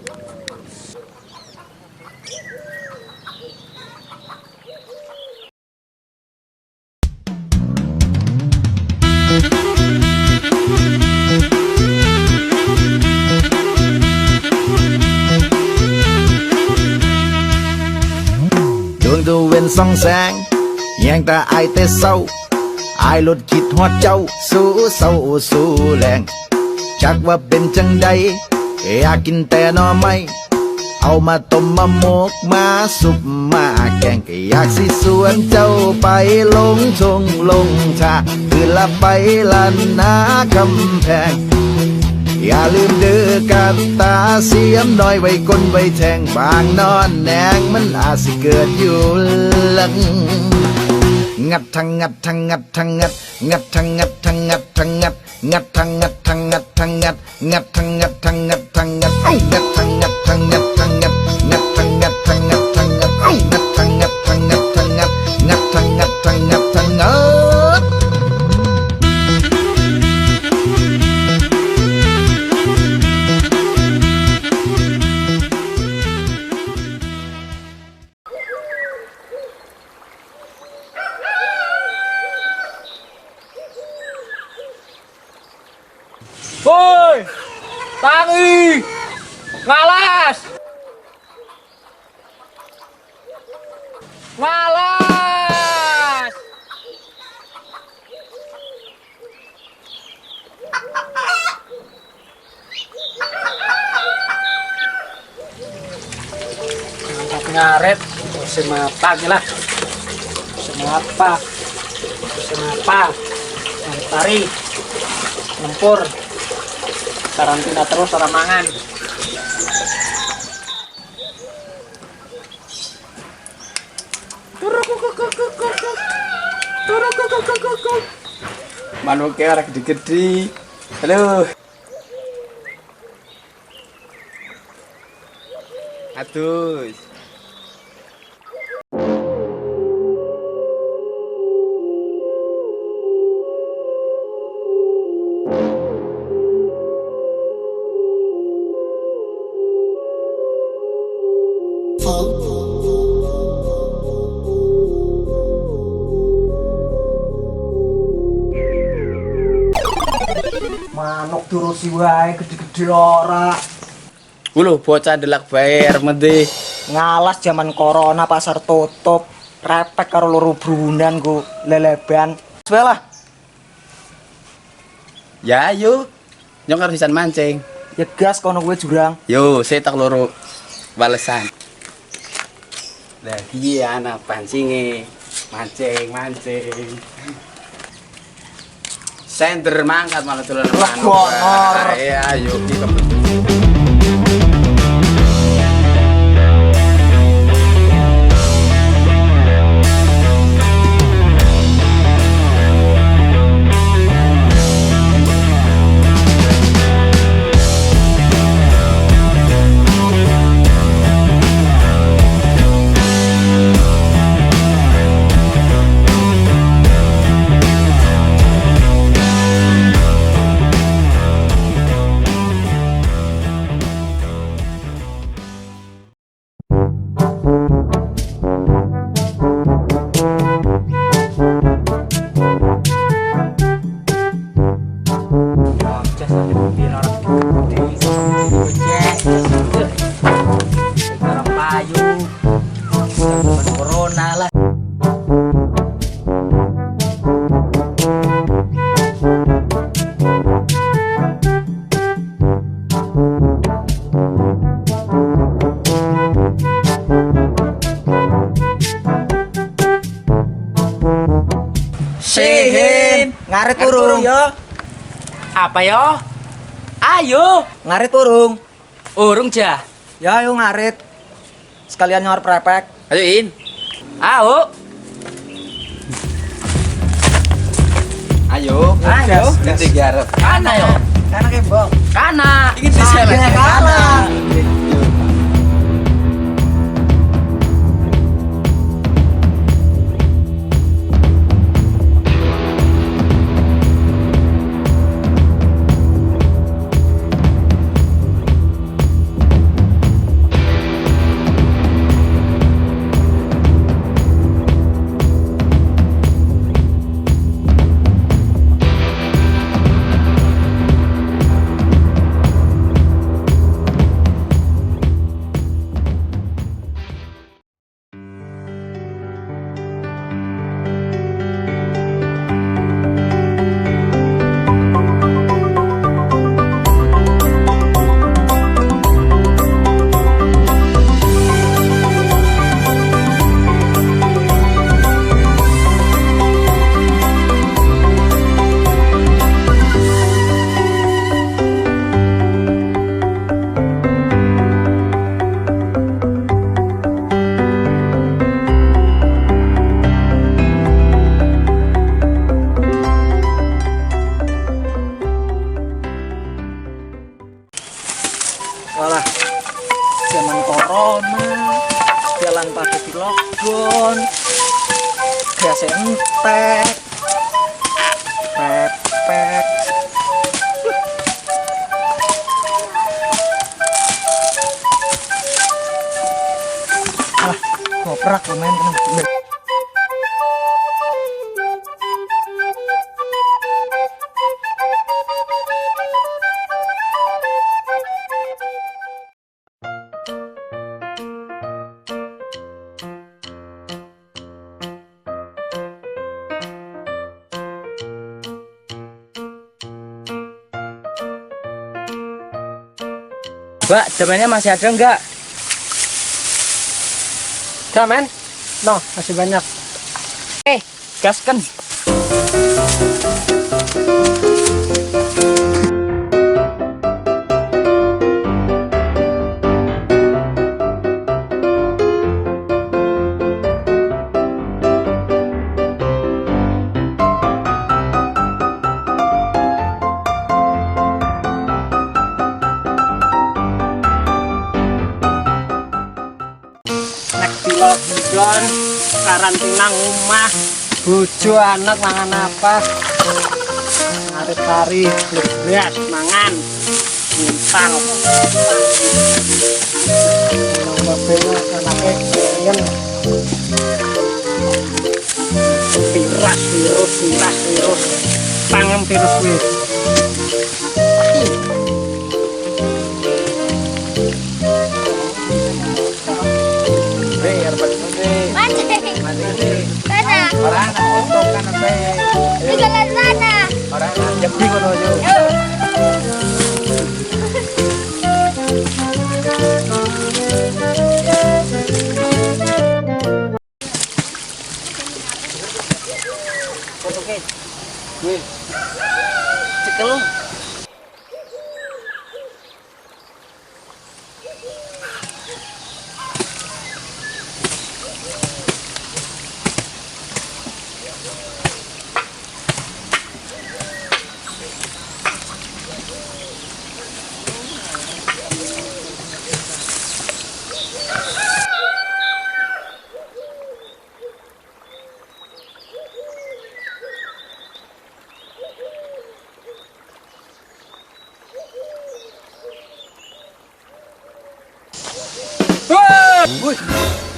ดวงตะเวนส่องแสงแยงตาอายแต่เศร้าอายลดคิดฮอดเจ้าสู้เศร้าสู้แรงจักว่าเป็นจังใดอยากกินแต่หน่อไม้เอามาต้มมาหมกมาสุปมาแกงก็อยากสิสวนเจ้าไปลงทงลงทาคือละไปลันนาคำแพงอย่าลืมเด้อกับตาเสียมน้อยไว้ก้นไว้แทงบางนอนแนงมันอาจสิเกิดอยู่หลังงัดทั้งงัดทั้งงัดทั้งงัดงัดทั้งงัดทั้งงัดทั้งงัดงัดทั้งงัดทั้งงัดทั้งงัดงัดทั้งงัดทั้งงัดทั้งงัดงัดทั้งงัดทั้งงัดทั้งงัดงัดทั้งงัดทั้งงัดทั้งงัดงัดทั้งงัดทั้งงัดทั้งงัดงัดทั้งงัดทั้งงัดทั้งงัดWoi, tangi, ngalas, ngalas. Ngaret, semapa lah, semapa, tari, lempur. Karantina terus orang mangan. Manuknya orang gede-gede. Halo. Aduh. Manuk turusi wae gede-gede ora. Lho bocah delak bayar mendhe. Ngalas zaman corona pasar tutup. Repek karo loro brunan go leleban. Wes lah. Ya ayo. Nyong karo sisan mancing. Ya gas kono kowe jurang. Yo, saya tak loro balesan. Lah iki anak pancinge. Mancing. Sender mangkat malah dolan manuk. Ya ayo kita. Sihin, ngarit urung yo. Apa yo? Ayo, Ngarit urung. urung jah. Ya ayo ngarit. Sekalian nyor prepek. Ayo in. Ayo. Ayo. Ayo. Ganti garap. Kana yo. Kana kembang. Kana. Iki Kana. Walah, zaman corona, jalan pada di lockdown, gas entek, pepek. Alah, ngoprak lumayan tenang. Mbak, temannya masih ada enggak? Udah men, no, masih banyak. Gaskan. Nek di lockdown, karantina rumah, bojo anak mangan apa? Hari-hari lihat mangan, nyintang. Mobilnya anaknya pengen virus, pangan virus wis. Orang untuk kan Di jalan sana. orang jadi kono yo. Oke. Cekel.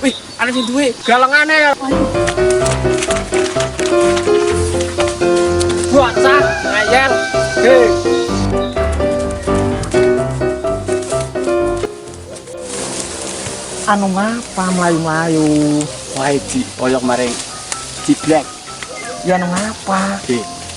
Wih, ada sing duwe Galangane. Bocah ngayal. Hei. Anu ngapa melayu-melayu? wae di oyok maring ciblek. Ya anu ngapa?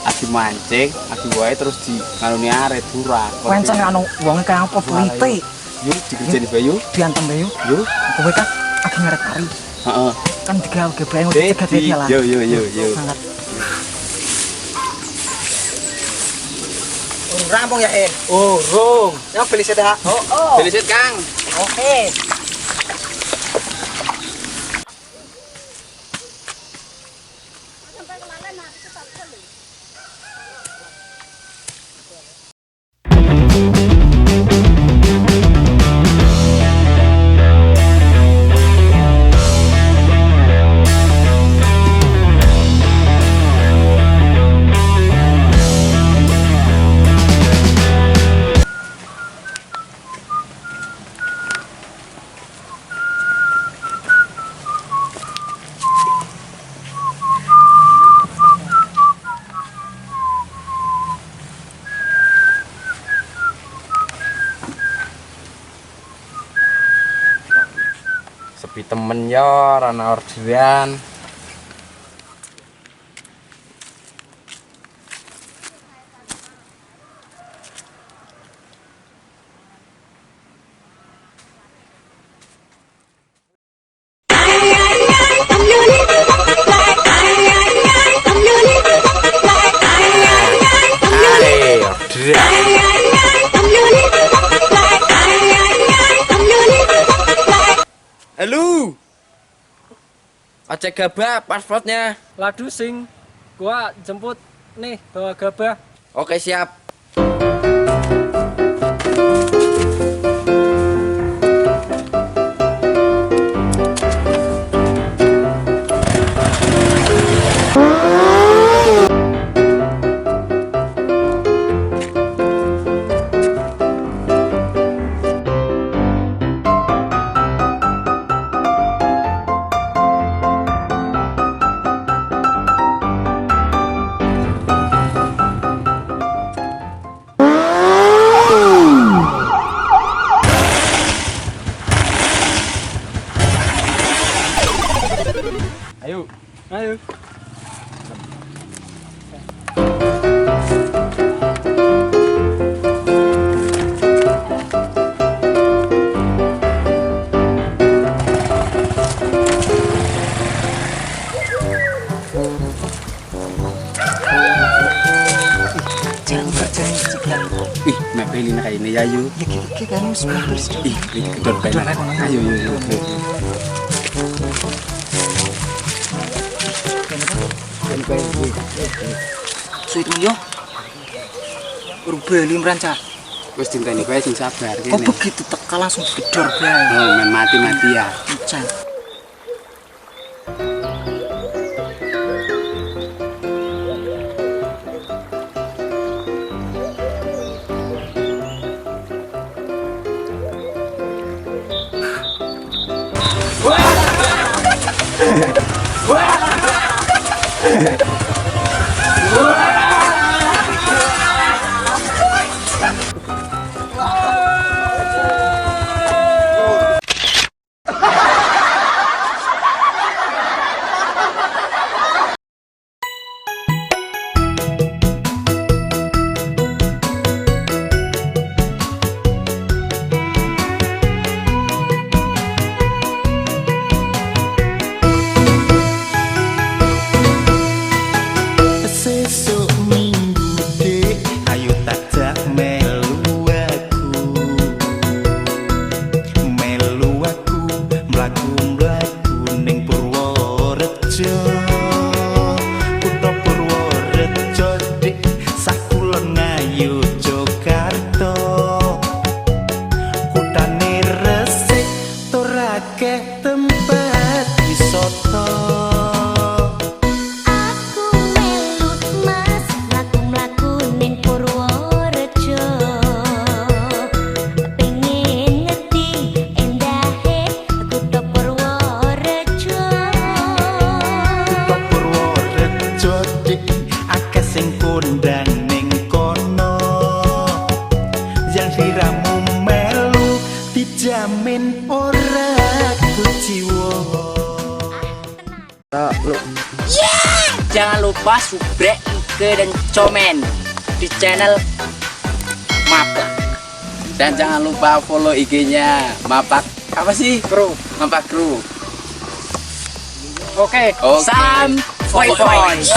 Adi mancing, adi wae terus di ngalune arek durang. Pancen anu wonge kaya apa pelite? Yuk dikerjain bayu. Diantem bae yuk. Yuk. Kowe kan agi ngarep kari. Heeh. Kan digawe bae cegat lah. Yo. Sangat. Rampung ya, Urung. Ya beli sedah. Oh. Belisit Kang. Oke. Sepi temen yo, rana orderan. Halo. Ojek Gabah pasportnya. Ladu sing gua jemput nih bawa gabah. Oke, siap. Ayo. Ih, mek beli nak ini ya yu. Ya kita kan wis Ih, kedor beli. Ayo yo. Suit yo. Rubeli meranca. Wis dinteni kowe sing sabar Kok kene. begitu teka langsung gedor bae. Oh, men mati-mati ya. Encen. Sesuk minggu dek, ayo tajak melu aku mlaku-mlaku ning Purworejo. Kutha Purworejo dek, sakulon ayo Jakarta. Kutane resik, tur akeh tempat wisata. Sing kondang ning kono, yang siramu melu dijamin ora kuciwa. Jangan lupa subrek, like, dan komen di channel Mapak. Dan jangan lupa follow IG-nya Mapak apa sih? Kru. Mapak Kru. Oke. Oke. Salam, Foi, foi, foi. foi.